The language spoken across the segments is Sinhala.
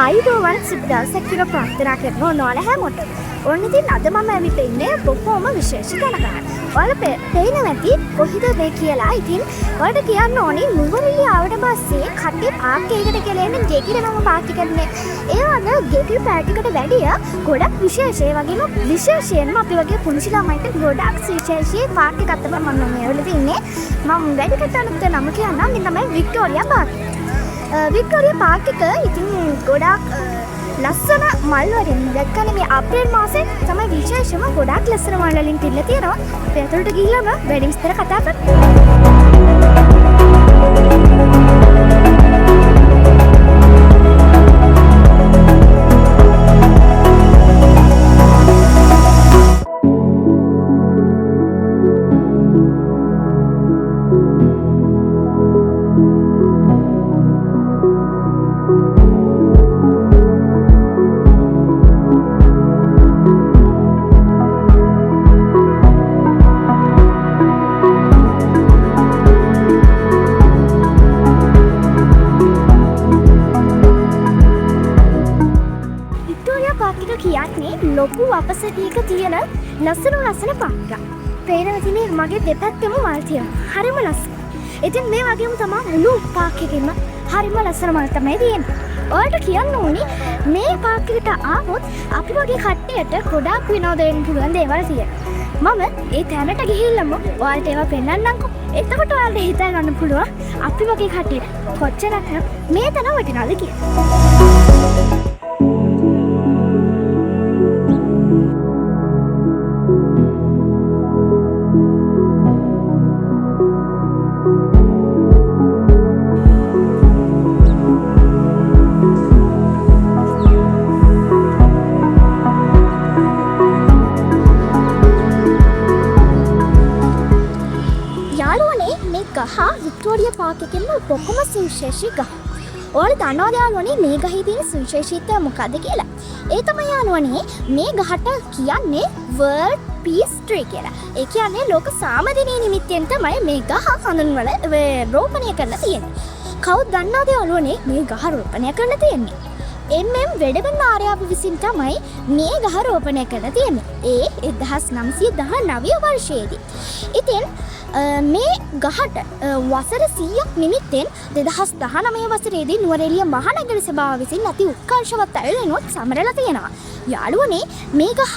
අයිබෝවන් සිද්දවසක් කියලා ප්‍රාර්ථනා කරනවා ඔයාලා හැමෝටම. ඔන්න ඉතින් අද මම ඇවිත් ඉන්නේ බොහොම විශේෂ තැනකට. ඔයාලා පේනවා ඇති කොහෙද මේ කියලා. ඉතින් ඔයාලට කියන්න ඕනේ නුවරඑළිය ආවට පස්සේ කට්ටිය පාක් එකකට කියලා එන්නේ ගෙකිරනම පාක් එකනේ. ඒ වගේ ගෙකිර පාක් එකට වැඩිය ගොඩක් විශේෂ ඒ වගේම විශේෂයෙන්ම අපි වගේ පුංචි ළමයින්ට ගොඩක් විශේෂී පාක් එකක් තමයි මම මේ වෙලාවේ ඉන්නේ. මම වැඩි කතාවක් නම කියන්නම්. මේ තමයි වික්ටෝරියා පාක්. වික්ටෝරියා පාක් එක ඉතින් ගොඩක් ලස්සන මල් වලින් දැක්කනේ මේ අප්‍රේල් මාසේ තමයි විශේෂම ගොඩක් ලස්සන මල් වලින් පිරලා තියෙනවා. අපි අතලට ගිහිල්ලාම වැඩි විස්තර කතා කරමු. ලොකු අපසටියක තියෙන ලස්සන පාක් එකක්. පේනවා ඉතින් මගේ දෙපැත්තෙම මල් තියෙනවා. හරිම ලස්සන. ඉතින් මේ වගේම තමයි මුළු පාක් එකෙම හරිම ලස්සන මල් තමයි තියෙන්නේ. ඔයාලට කියන්න ඕනි මේ පාක් එකට ආවොත් අපි වගේ කට්ටියට ගොඩාක් විනෝද වෙන්න පුළුවන් දේවල් තියෙනවා. මම ඒ තැනට ගිහිල්ලාම ඔයාලට ඒවා පෙන්නන්නම්කෝ. එතකොට ඔයාලට හිතා ගන්න පුළුවන් අපි වගේ කට්ටියට කොච්චරක් මේ තැන වටිනවද කියලා. වික්ටෝරියා පාක් එකෙන්ම බොහොම සුවිශේෂී ගහ. ඔයාලා දන්නවද යාළුවනේ මේ ගහේ තියෙන සුවිශේෂීත්වය මොකද්ද කියලා? ඒ තමයි යාළුවනේ මේ ගහට කියන්නේ World Peace Tree කියලා. ඒ කියන්නේ ලෝක සාමදිනයේ නිමිත්තෙන් තමයි මේ ගහ හඳුන්වල රෝපණය කරලා තියෙන්නේ. කවුද දන්නවද යාළුවනේ මේ ගහ රෝපණය කරලා තියෙන්නේ? වෙඩවන්න ආර්යාව විසින් තමයි මේ ගහ රෝපණය කරලා තියෙන්නේ. ඒ 1919 වර්ෂයේදී. ඉතින් මේ ගහට වසර 100ක් නිමිත්තෙන් 2019 වසරේදී නුවරඑළිය මහනගර සභාව විසින් අති උත්කර්ෂවත් අයුරිනුත් සමරලා තියෙනවා. යාළුවනේ මේ ගහ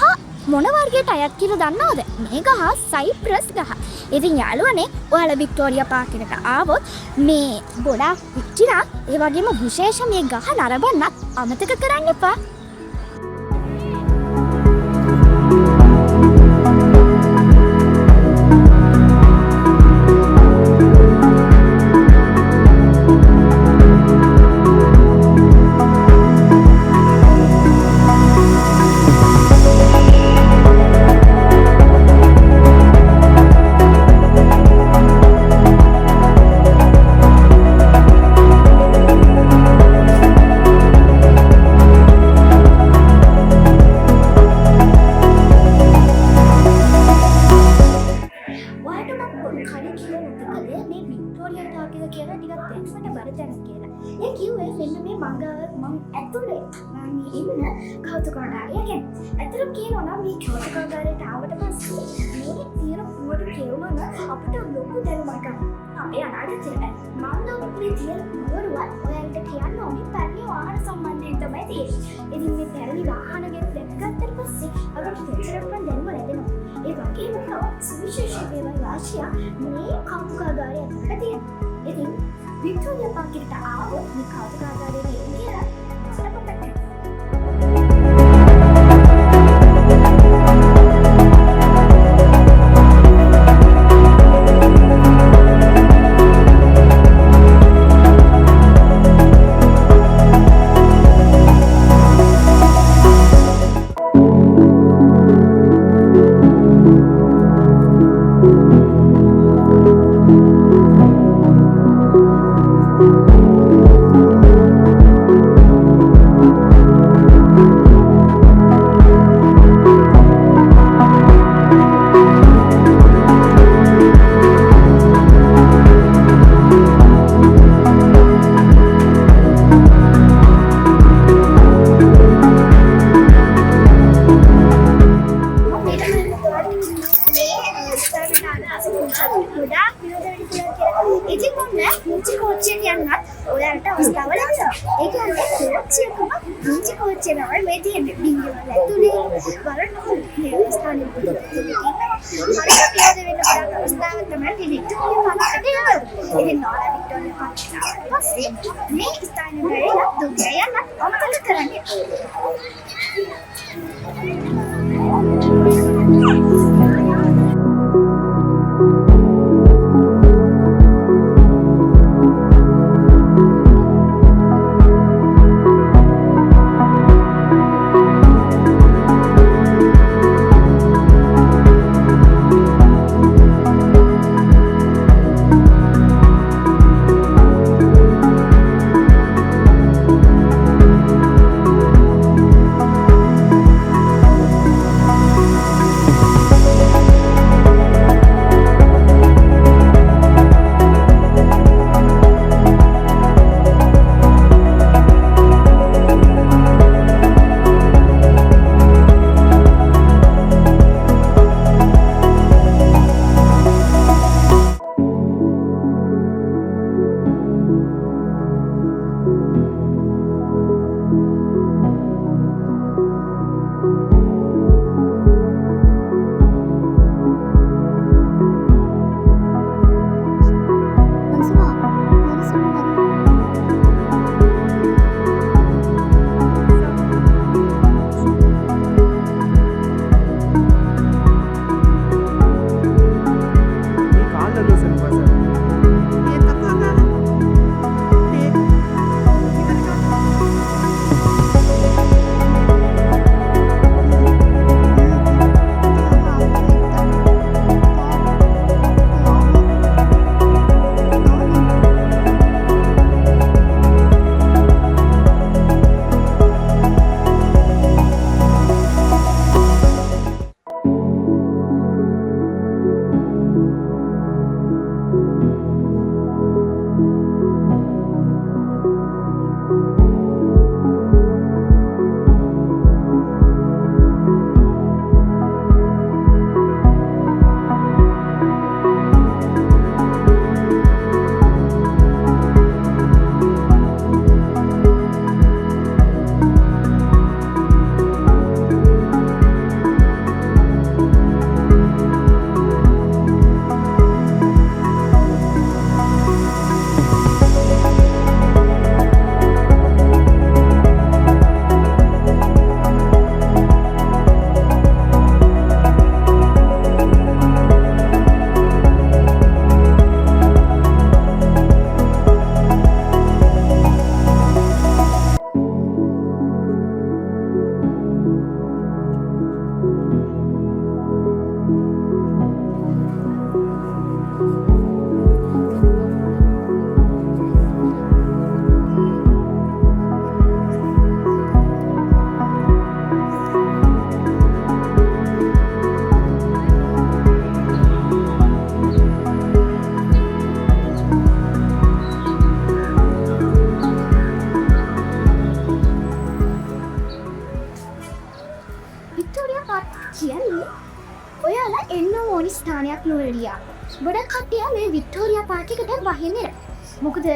මොන වර්ගයට අයත් කියලා දන්නවද? මේ ගහ සයිප්‍රස් ගහ. ඉතින් යාළුවනේ ඔයාලා වික්ටෝරියා පාක් එකට ආවොත් මේ ගොඩාක් විචිනා ඒ වගේම විශේෂ මේ ගහ නරඹන්නත් අමතක කරන්න එපා. ඇතරම් කියනවා මේ කෞතුකාගාරයට ආවට පස්සේ මේ තියෙන පුවරු කියවන අපිට ලොකු දැනුමක් අපේ අනාගතයට මම මේ තියෙන පුවරුවත් ඔයාලට කියන්න ඕනේ පැරණි වාහන සම්බන්ධයෙන් තමයි තියෙන්නේ. ඉතින් මේ පැරණි වාහන ගැන දැනගත්තට පස්සේ අපිට තේරෙන්න දැනුම ලැබෙනවා. ඒ වගේම තවත් සුවිශේෂී දේවල් රාශියක් මේ කෞතුකාගාරය ඇතුළත තියෙනවා. ඉතින් වික්ටෝරියා පාක් එකට ආවොත් මේ කෞතුකාගාරයේ ඉන්නේ කෝච්චිය කියන්නත් ඔයාලට අවස්ථාව ලැබෙනවා. ඒ කියන්නේ කෝච්චියකම පුංචි කෝච්චිය තමයි මේ තියෙන්නේ. ඩිංගිවල ඇතුලේ බලන්නකො මේ ස්ථානෙ ඉන්නවා. හරියට පියාද වෙන්න බලන්න අවස්ථාවක් තමයි මේ වික්ටෝරියා පාර්කට යනවා. ඉතින් ඔයාලා වික්ටෝරියා පාර්කට පස්සේ මේ ස්ථානෙ ගිහලා දුන්නේ යන්න අමතක කරන්නේ. කියන්නේ ඔයාලා එන්න ඕනි ස්ථානයක් නුවරඑළියා. ගොඩක් කට්ටිය මේ වික්ටෝරියා පාර්ක් එකට වහින්නේ නැහැ. මොකද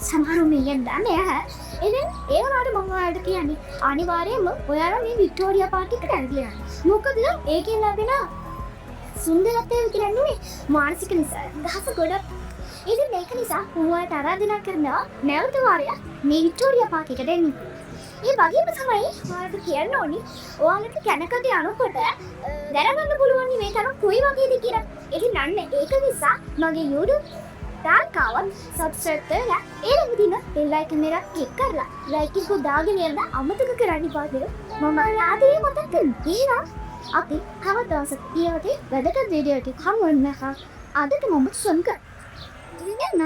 සමහරු මෙහෙන් දන්නේ නැහැ. ඉතින් ඒ වුණාට මම ඔයාලට කියන්නේ අනිවාර්යයෙන්ම ඔයාලා මේ වික්ටෝරියා පාර්ක් එකට ඇවිල්ලා යන්න. මොකද ඒකෙන් ලැබෙන සුන්දරත්වය විතරක් නෙමෙයි මානසික නිදහස ගොඩක්. ඉතින් මේක නිසා මම ඔයාලට ආරාධනා කරනවා නැවත වාරයක් මේ වික්ටෝරියා පාර්ක් එකට එන්න. ඒ වගේම තමයි ඔයාලට කියන්න ඕනි ඔයාලට කැනකට යනකොට දැනගන්න පුළුවන් මේ තරම් කොයි වගේද කියලා. ඉතින් අන්න ඒක නිසා මගේ YouTube තාක්කාවත් subscribe කරලා ඒ ළඟ තියෙන bell icon එක click කරලා like එක දාගෙන යන්න අමතක කරන්න එපා කියලා මම ආදී මතක් කරනවා. අපි කවදාවත් ඊයෝටි වැඩක වීඩියෝ එකක් හමු වෙනවා. අදට මම සම්ක ඉතින්